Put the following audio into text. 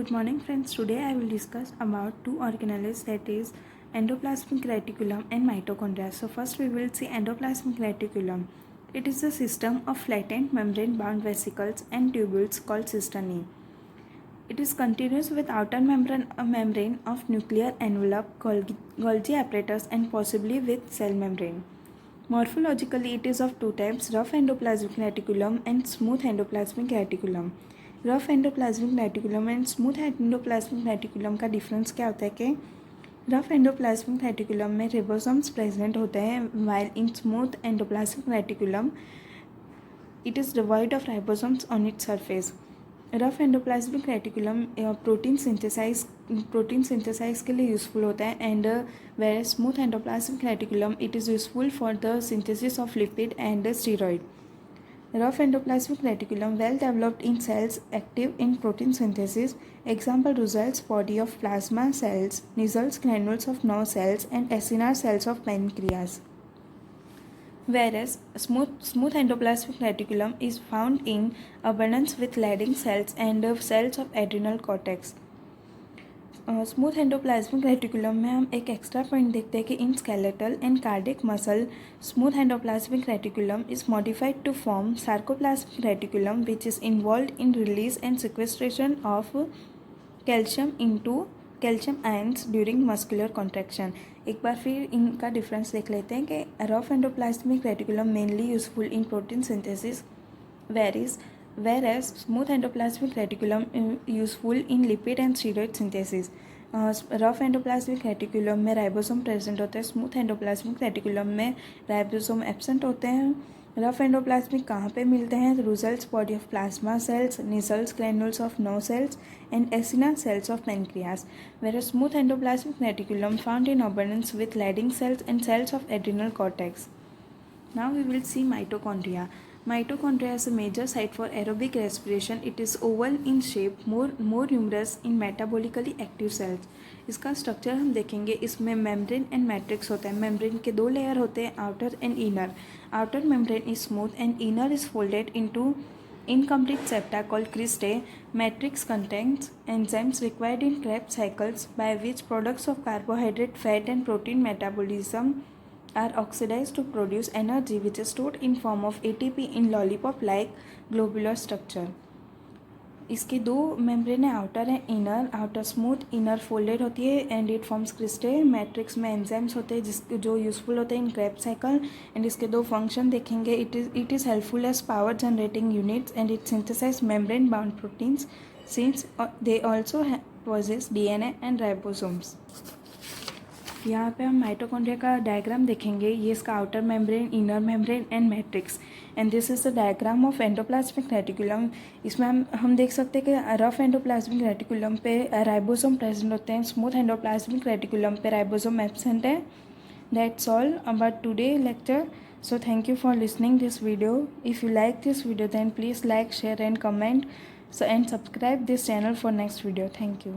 Good morning friends. Today I will discuss about two organelles, that is endoplasmic reticulum and mitochondria. So first we will see endoplasmic reticulum. It is a system of flattened membrane bound vesicles and tubules called cisternae. It is continuous with outer membrane of nuclear envelope, Golgi apparatus and possibly with cell membrane. Morphologically, it is of two types, rough endoplasmic reticulum and smooth endoplasmic reticulum. Rough endoplasmic reticulum and smooth endoplasmic reticulum का difference क्या होता है कि rough endoplasmic reticulum में रिबोसोम्स present होते हैं, while in smooth endoplasmic reticulum it is divide of ribosomes on its surface. Rough endoplasmic reticulum protein synthesize के लिए यूज़फुल होता है and where smooth endoplasmic reticulum it is useful for the synthesis of lipid and steroid. Rough endoplasmic reticulum well developed in cells active in protein synthesis. Example results body of plasma cells, Nissls granules of nerve cells and acinar cells of pancreas. Whereas smooth endoplasmic reticulum is found in abundance with Leydig cells and cells of adrenal cortex. Smooth endoplasmic reticulum में हम एक extra point देखते हैं कि in skeletal and cardiac muscle smooth endoplasmic reticulum is modified to form sarcoplasmic reticulum which is involve in release and sequestration of calcium into calcium ions during muscular contraction. एक बार फिर इनका difference देख लेते हैं कि rough endoplasmic reticulum mainly useful in protein synthesis, whereas smooth endoplasmic reticulum useful in lipid and steroid synthesis. Rough endoplasmic reticulum में ribosome present होते हैं, स्मूथ एंडोप्लाज्मिक रेटिकुलम में राइबोसोम एब्सेंट होते हैं. रफ एंडोप्लाज्मिक कहाँ पे मिलते हैं? Results body of plasma cells, Nissl's granules of nerve cells and acinar cells of pancreas. Where smooth endoplasmic reticulum found in abundance with Leydig cells and cells of adrenal cortex. Now we will see mitochondria. Mitochondria is a major site for aerobic respiration. It is oval in shape, more numerous in metabolically active cells. इसका structure हम देखेंगे. इसमें membrane and matrix होता है. Membrane के दो layer होते हैं, outer and inner. Outer membrane is smooth and inner is folded into incomplete septa called cristae. Matrix contains enzymes required in Krebs cycles by which products of carbohydrate, fat and protein metabolism are oxidized to produce energy which is stored in form of ATP in lollipop like globular structure. इसके दो membrane है, outer है inner. Outer smooth, inner folded होती है and it forms cristae. Matrix में enzymes होते हैं जो यूजफुल होते हैं इन क्रेब्स साइकिल. एंड इसके दो फंक्शन देखेंगे. It is helpful as power generating units and it synthesize membrane bound proteins since they also possess DNA and ribosomes. यहाँ पे हम माइटोकॉन्ड्रिया का डायग्राम देखेंगे. ये इसका outer membrane, inner membrane and matrix. And this is the diagram of endoplasmic reticulum. इसमें हम देख सकते हैं कि रफ एंडोप्लाज्मिक रेटिकुलम पे राइबोसोम प्रेजेंट होते हैं, स्मूथ एंडोप्लाज्मिक रेटिकुलम पे राइबोसोम एब्सेंट है. That's all about today lecture. So thank you for listening this video. If you like this video then please like, share and comment. So and subscribe this channel for next video. Thank you.